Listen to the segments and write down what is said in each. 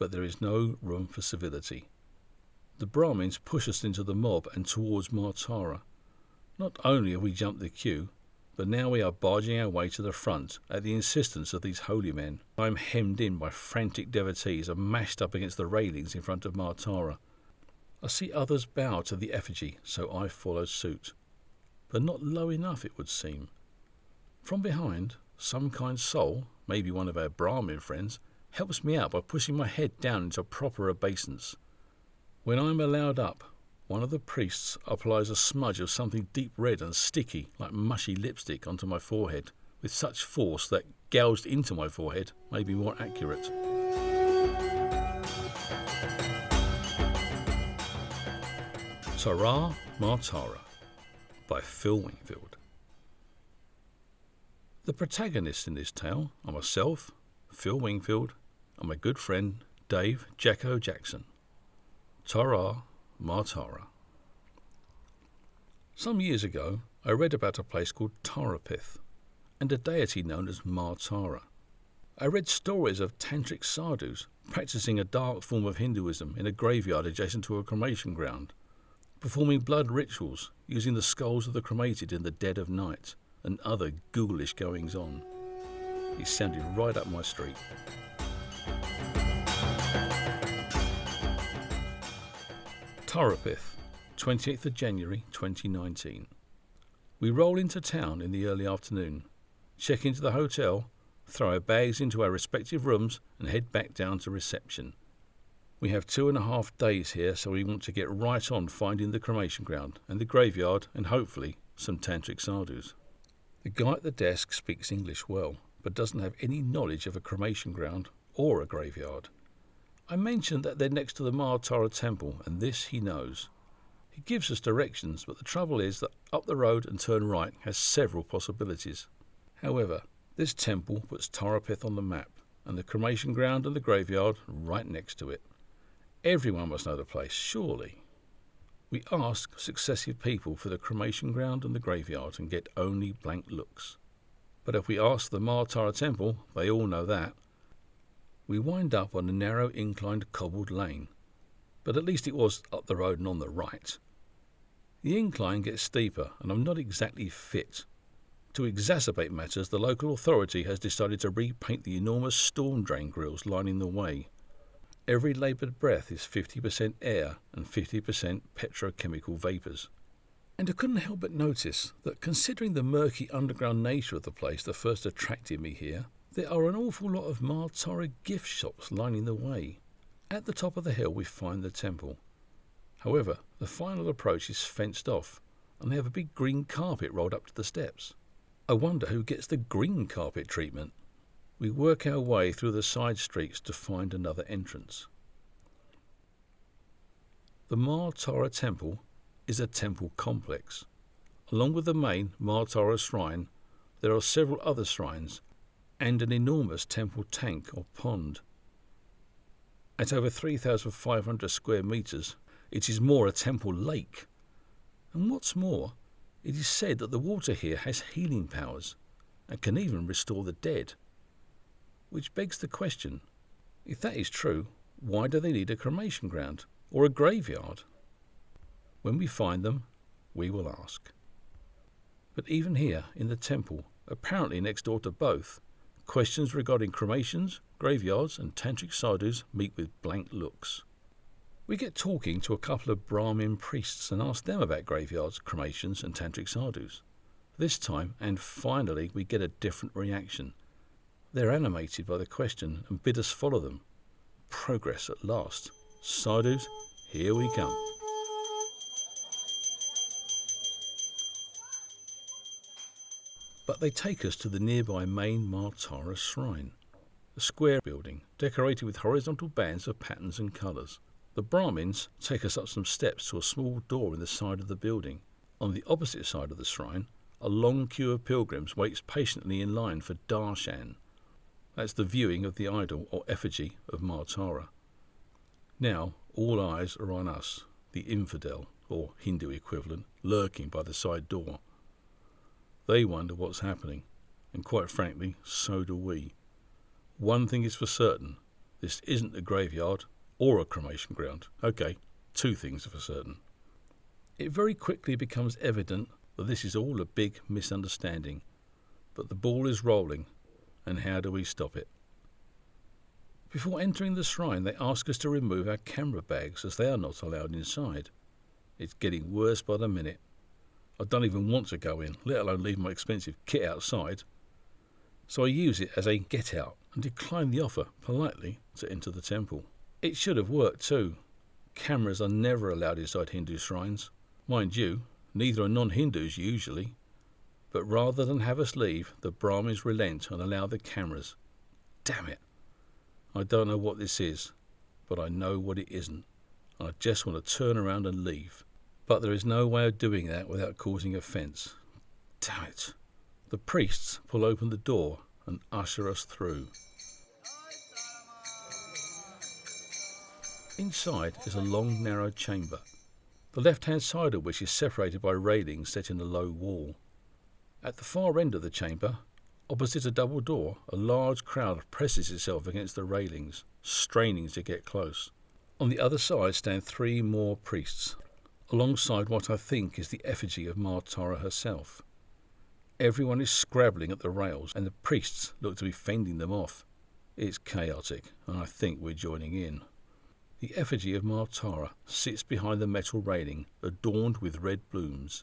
but there is no room for civility. The Brahmins push us into the mob and towards Maa Tara. Not only have we jumped the queue, but now we are barging our way to the front at the insistence of these holy men. I am hemmed in by frantic devotees and mashed up against the railings in front of Maa Tara. I see others bow to the effigy, so I follow suit. But not low enough, it would seem. From behind, some kind soul, maybe one of our Brahmin friends, helps me out by pushing my head down into proper obeisance. When I am allowed up, one of the priests applies a smudge of something deep red and sticky, like mushy lipstick, onto my forehead, with such force that gouged into my forehead may be more accurate. Tara, Maa Tara, by Phil Wingfield. The protagonists in this tale are myself, Phil Wingfield, and my good friend Dave Jacko Jackson. Tara, Maa Tara. Some years ago, I read about a place called Tarapith and a deity known as Maa Tara. I read stories of Tantric Sadhus practicing a dark form of Hinduism in a graveyard adjacent to a cremation ground, performing blood rituals using the skulls of the cremated in the dead of night, and other ghoulish goings-on. It sounded right up my street. Tarapith, 28th of January 2019. We roll into town in the early afternoon, check into the hotel, throw our bags into our respective rooms and head back down to reception. We have 2.5 days here, so we want to get right on finding the cremation ground and the graveyard and hopefully some Tantric Sadhus. The guy at the desk speaks English well, but doesn't have any knowledge of a cremation ground or a graveyard. I mentioned that they're next to the Maa Tara temple, and this he knows. He gives us directions, but the trouble is that up the road and turn right has several possibilities. However, this temple puts Tarapith on the map, and the cremation ground and the graveyard right next to it. Everyone must know the place, surely. We ask successive people for the cremation ground and the graveyard and get only blank looks. But if we ask the Maa Tara temple, they all know that. We wind up on a narrow inclined cobbled lane, but at least it was up the road and on the right. The incline gets steeper and I'm not exactly fit. To exacerbate matters, the local authority has decided to repaint the enormous storm drain grills lining the way. Every laboured breath is 50% air and 50% petrochemical vapours. And I couldn't help but notice that, considering the murky underground nature of the place that first attracted me here, there are an awful lot of Maa Tara gift shops lining the way. At the top of the hill we find the temple. However, the final approach is fenced off, and they have a big green carpet rolled up to the steps. I wonder who gets the green carpet treatment. We work our way through the side streets to find another entrance. The Maa Tara temple is a temple complex. Along with the main Maa Tara shrine, there are several other shrines and an enormous temple tank or pond. At over 3,500 square metres, it is more a temple lake. And what's more, it is said that the water here has healing powers and can even restore the dead. Which begs the question, if that is true, why do they need a cremation ground or a graveyard? When we find them, we will ask. But even here in the temple, apparently next door to both, questions regarding cremations, graveyards and Tantric Sadhus meet with blank looks. We get talking to a couple of Brahmin priests and ask them about graveyards, cremations and Tantric Sadhus. This time, and finally, we get a different reaction. They're animated by the question and bid us follow them. Progress at last. Sadhus, here we come. But they take us to the nearby main Maa Tara shrine, a square building decorated with horizontal bands of patterns and colours. The Brahmins take us up some steps to a small door in the side of the building. On the opposite side of the shrine, a long queue of pilgrims waits patiently in line for Darshan. That's the viewing of the idol or effigy of Maa Tara. Now all eyes are on us, the infidel, or Hindu equivalent, lurking by the side door. They wonder what's happening, and quite frankly, so do we. One thing is for certain, This isn't a graveyard or a cremation ground. Okay, two things are for certain. It very quickly becomes evident that this is all a big misunderstanding, but the ball is rolling, and how do we stop it? Before entering the shrine, they ask us to remove our camera bags as they are not allowed inside. It's getting worse by the minute. I don't even want to go in, let alone leave my expensive kit outside. So I use it as a get out and decline the offer politely to enter the temple. It should have worked too. Cameras are never allowed inside Hindu shrines. Mind you, neither are non-Hindus usually. But rather than have us leave, the Brahmins relent and allow the cameras. Damn it! I don't know what this is, but I know what it isn't. I just want to turn around and leave. But there is no way of doing that without causing offence. Damn it! The priests pull open the door and usher us through. Inside is a long, narrow chamber, the left-hand side of which is separated by railings set in a low wall. At the far end of the chamber, opposite a double door, a large crowd presses itself against the railings, straining to get close. On the other side stand three more priests, alongside what I think is the effigy of Maa Tara herself. Everyone is scrabbling at the rails, and the priests look to be fending them off. It's chaotic, and I think we're joining in. The effigy of Maa Tara sits behind the metal railing, adorned with red blooms.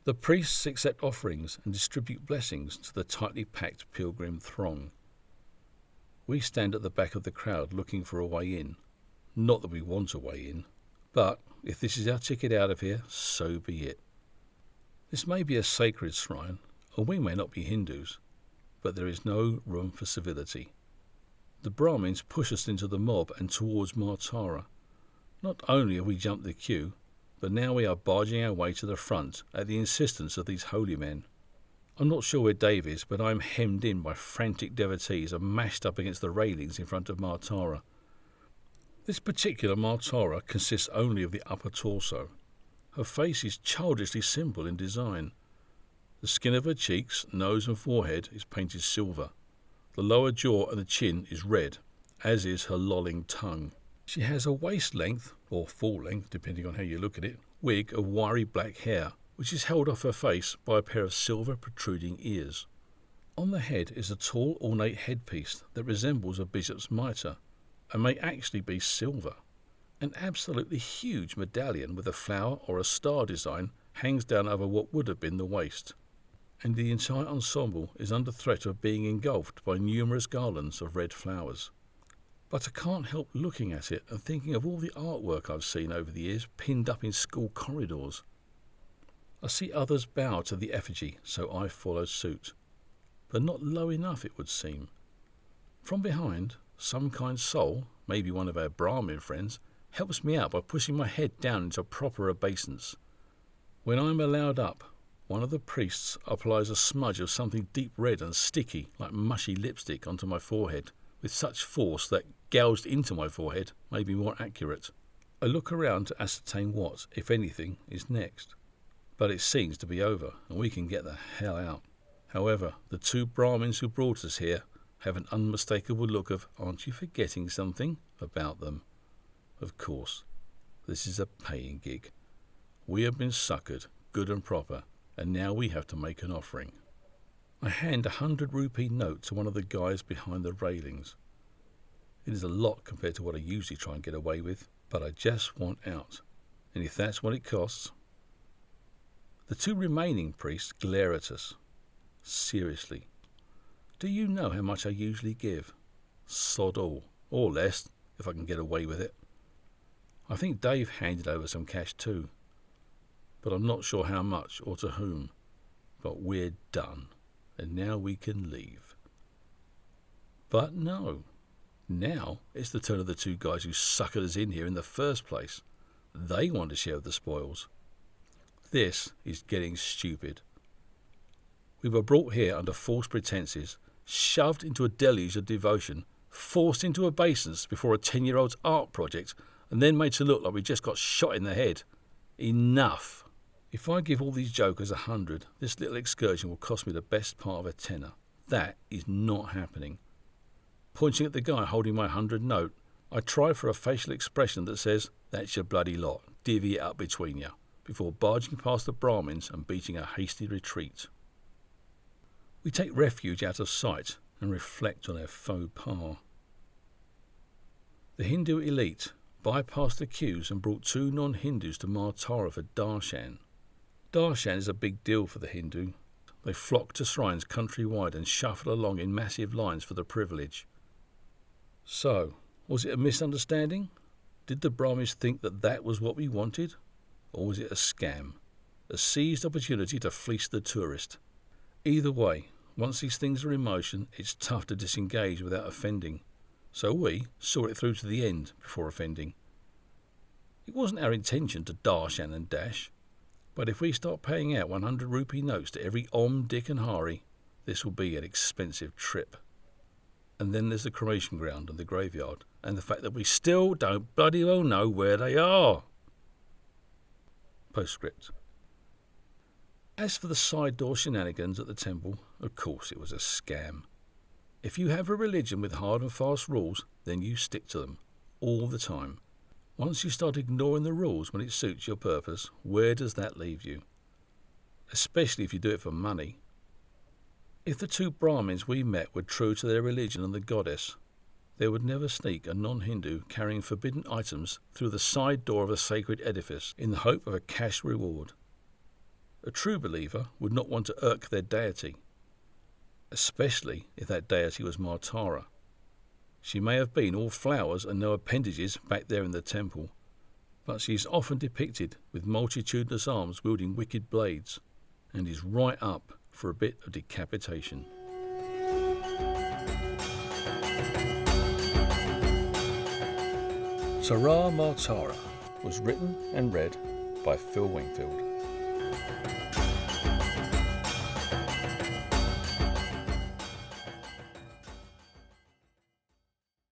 The priests accept offerings and distribute blessings to the tightly packed pilgrim throng. We stand at the back of the crowd looking for a way in. Not that we want a way in, but if this is our ticket out of here, so be it. This may be a sacred shrine, or we may not be Hindus, but there is no room for civility. The Brahmins push us into the mob and towards Maa Tara. Not only have we jumped the queue, but now we are barging our way to the front at the insistence of these holy men. I'm not sure where Dave is, but I'm hemmed in by frantic devotees and mashed up against the railings in front of Maa Tara. This particular Maa Tara consists only of the upper torso. Her face is childishly simple in design. The skin of her cheeks, nose and forehead is painted silver. The lower jaw and the chin is red, as is her lolling tongue. She has a waist-length, or full-length, depending on how you look at it, wig of wiry black hair, which is held off her face by a pair of silver protruding ears. On the head is a tall, ornate headpiece that resembles a bishop's mitre, and may actually be silver. An absolutely huge medallion with a flower or a star design hangs down over what would have been the waist, and the entire ensemble is under threat of being engulfed by numerous garlands of red flowers. But I can't help looking at it and thinking of all the artwork I've seen over the years pinned up in school corridors. I see others bow to the effigy, so I follow suit. But not low enough, it would seem. From behind, some kind soul, maybe one of our Brahmin friends, helps me out by pushing my head down into proper obeisance. When I'm allowed up, one of the priests applies a smudge of something deep red and sticky, like mushy lipstick, onto my forehead, with such force that gouged into my forehead may be more accurate. I look around to ascertain what, if anything, is next. But it seems to be over, and we can get the hell out. However, the two Brahmins who brought us here have an unmistakable look of, aren't you forgetting something, about them. Of course, this is a paying gig. We have been suckered, good and proper, and now we have to make an offering. I hand a 100 rupee note to one of the guys behind the railings. It is a lot compared to what I usually try and get away with, but I just want out, and if that's what it costs. The two remaining priests glare at us. Seriously, do you know how much I usually give? Sod all, or less, if I can get away with it. I think Dave handed over some cash too, but I'm not sure how much or to whom. But we're done, and now we can leave. But no, now it's the turn of the two guys who suckered us in here in the first place. They want to share the spoils. This is getting stupid. We were brought here under false pretenses, shoved into a deluge of devotion, forced into obeisance before a 10-year-old's art project, and then made to look like we just got shot in the head. Enough. If I give all these jokers 100, this little excursion will cost me the best part of a tenner. That is not happening. Pointing at the guy holding my 100 note, I try for a facial expression that says, "That's your bloody lot, divvy it up between you," before barging past the Brahmins and beating a hasty retreat. We take refuge out of sight and reflect on our faux pas. The Hindu elite bypassed the queues and brought 2 non-Hindus to Maa Tara for Darshan. Darshan is a big deal for the Hindu. They flock to shrines countrywide and shuffle along in massive lines for the privilege. So, was it a misunderstanding? Did the Brahmins think that was what we wanted? Or was it a scam? A seized opportunity to fleece the tourist? Either way, once these things are in motion, it's tough to disengage without offending. So we saw it through to the end before offending. It wasn't our intention to Darshan and Dash, but if we start paying out 100 rupee notes to every Om, Dick and Hari, this will be an expensive trip. And then there's the cremation ground and the graveyard, and the fact that we still don't bloody well know where they are. Postscript. As for the side door shenanigans at the temple, of course it was a scam. If you have a religion with hard and fast rules, then you stick to them, all the time. Once you start ignoring the rules when it suits your purpose, where does that leave you? Especially if you do it for money. If the 2 Brahmins we met were true to their religion and the goddess, they would never sneak a non-Hindu carrying forbidden items through the side door of a sacred edifice in the hope of a cash reward. A true believer would not want to irk their deity, especially if that deity was Maa Tara. She may have been all flowers and no appendages back there in the temple, but she is often depicted with multitudinous arms wielding wicked blades, and is right up for a bit of decapitation. Maa Tara was written and read by Phil Wingfield.